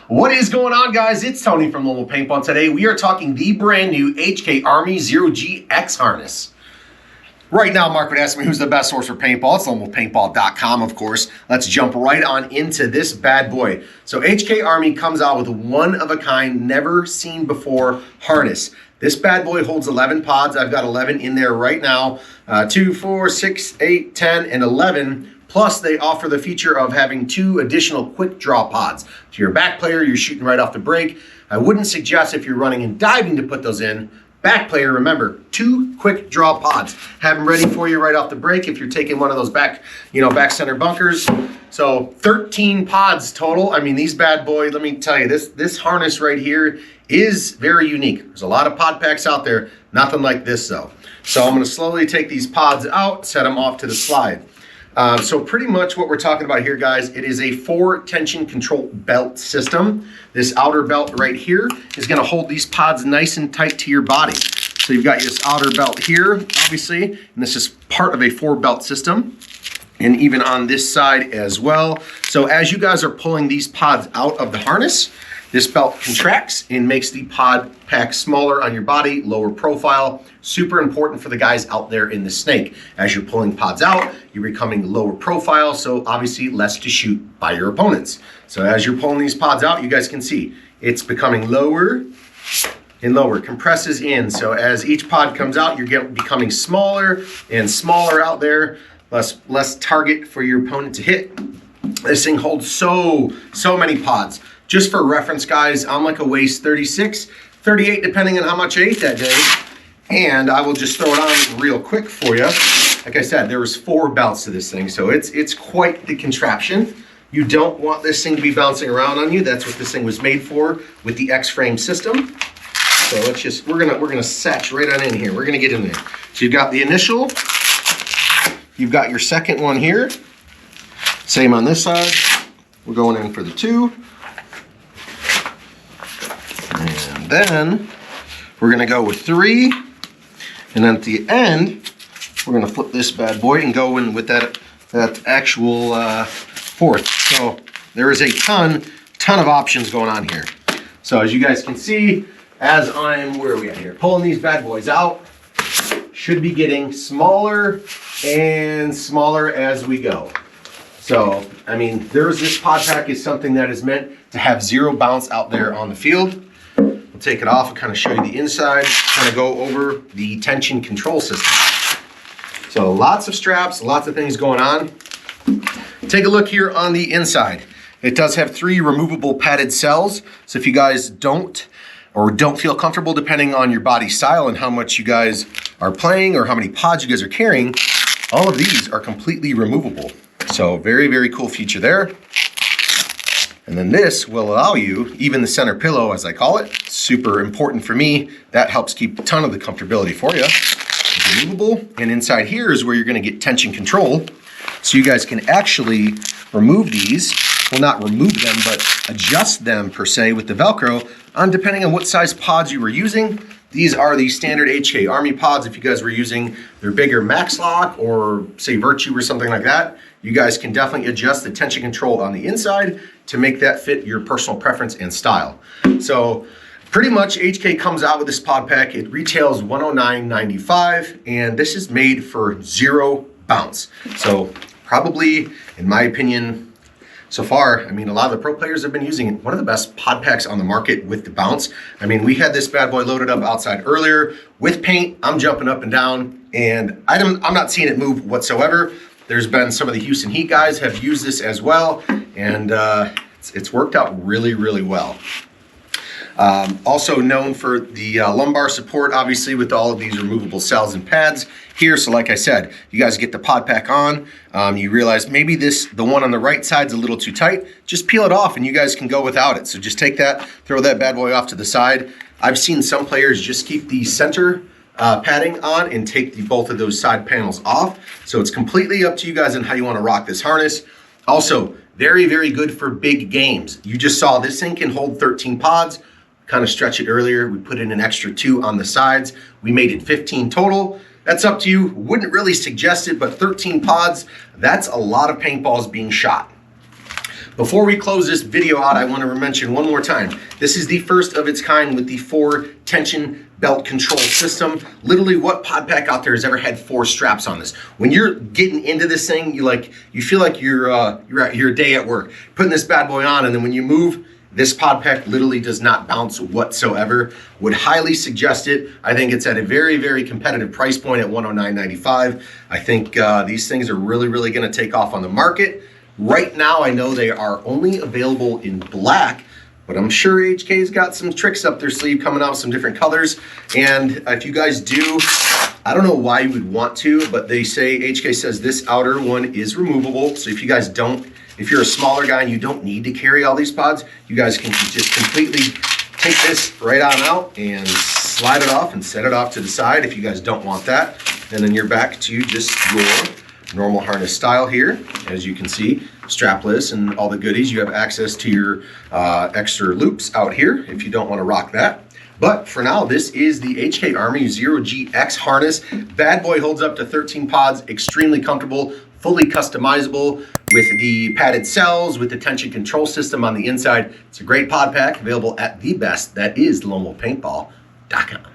What is going on, guys? It's Tony from Local Paintball. Today we are talking the brand new HK Army Zero-GX Harness. Right now, Mark would ask me who's the best source for paintball. It's localpaintball.com, of course. Let's jump right on into this bad boy. So HK Army comes out with a one-of-a-kind, never-seen-before harness. This bad boy holds 11 pods. I've got 11 in there right now. 2, 4, 6, 8, 10, and 11. Plus, they offer the feature of having 2 additional quick draw pods. So you're a back player, you're shooting right off the break. I wouldn't suggest if you're running and diving to put those in. Back player, remember, 2 quick draw pods. Have them ready for you right off the break if you're taking one of those back center bunkers. So 13 pods total. I mean, these bad boys, let me tell you, this harness right here is very unique. There's a lot of pod packs out there, nothing like this though. So I'm gonna slowly take these pods out, set them off to the slide. So pretty much what we're talking about here, guys, it is a 4 tension control belt system. This outer belt right here is going to hold these pods nice and tight to your body. So you've got this outer belt here, obviously, and this is part of a 4 belt system. And even on this side as well. So as you guys are pulling these pods out of the harness, this belt contracts and makes the pod pack smaller on your body, lower profile. Super important for the guys out there in the snake. As you're pulling pods out, you're becoming lower profile, so obviously less to shoot by your opponents. So as you're pulling these pods out, you guys can see it's becoming lower and lower, compresses in. So as each pod comes out, you're becoming smaller and smaller out there, less target for your opponent to hit. This thing holds so many pods. Just for reference, guys, I'm like a waist 36, 38, depending on how much I ate that day. And I will just throw it on real quick for you. Like I said, there was 4 belts to this thing, so it's quite the contraption. You don't want this thing to be bouncing around on you. That's what this thing was made for with the X-frame system. So let's just, we're gonna satch right on in here. We're gonna get in there. So you've got the initial, you've got your second one here. Same on this side. We're going in for the 2. And then we're gonna go with 3. And then at the end, we're gonna flip this bad boy and go in with that actual 4th. So there is a ton of options going on here. So as you guys can see, as I'm, where are we at here? Pulling these bad boys out, should be getting smaller and smaller as we go. So, I mean, this pod pack is something that is meant to have 0 bounce out there on the field. We'll take it off and kind of show you the inside, kind of go over the tension control system. So lots of straps, lots of things going on. Take a look here on the inside. It does have 3 removable padded cells. So if you guys don't feel comfortable, depending on your body style and how much you guys are playing or how many pods you guys are carrying, all of these are completely removable. So very, very cool feature there. And then this will allow you, even the center pillow, as I call it, super important for me. That helps keep a ton of the comfortability for you. It's removable, and inside here is where you're gonna get tension control. So you guys can actually remove these, well, not remove them, but adjust them per se with the Velcro on depending on what size pods you were using. These are the standard HK Army pods. If you guys were using their bigger Max Lock or say Virtue or something like that, you guys can definitely adjust the tension control on the inside to make that fit your personal preference and style. So pretty much HK comes out with this pod pack. It retails $109.95, and this is made for 0 bounce. So probably, in my opinion, so far, I mean, a lot of the pro players have been using it. One of the best pod packs on the market with the bounce. I mean, we had this bad boy loaded up outside earlier with paint. I'm jumping up and down, and I'm not seeing it move whatsoever. There's been some of the Houston Heat guys have used this as well, and it's worked out really, really well. Also known for the lumbar support, obviously, with all of these removable cells and pads here. So like I said, you guys get the pod pack on, you realize maybe the one on the right side's a little too tight, just peel it off and you guys can go without it. So just take that, throw that bad boy off to the side. I've seen some players just keep the center padding on and take both of those side panels off. So it's completely up to you guys on how you want to rock this harness. Also, very, very good for big games. You just saw this thing can hold 13 pods. Kind of stretch it earlier. We put in an extra 2 on the sides. We made it 15 total. That's up to you. Wouldn't really suggest it, but 13 pods, that's a lot of paintballs being shot. Before we close this video out, I want to mention one more time. This is the first of its kind with the 4 tension belt control system. Literally, what pod pack out there has ever had 4 straps on this? When you're getting into this thing, you feel like you're at your day at work, putting this bad boy on, and then when you move, this pod pack literally does not bounce whatsoever. Would highly suggest it. I think it's at a very, very competitive price point at $109.95. I think these things are really, really going to take off on the market. Right now, I know they are only available in black, but I'm sure HK's got some tricks up their sleeve coming out with some different colors. And if you guys do, I don't know why you would want to, but they say, HK says this outer one is removable. So if you guys don't, if you're a smaller guy and you don't need to carry all these pods, you guys can just completely take this right on out and slide it off and set it off to the side if you guys don't want that. And then you're back to just your normal harness style here. As you can see, strapless and all the goodies. You have access to your extra loops out here if you don't want to rock that. But for now, this is the HK Army Zero-GX harness. Bad boy holds up to 13 pods, extremely comfortable, fully customizable with the padded cells, with the tension control system on the inside. It's a great pod pack available at the best, that is LoneWolfPaintball.com.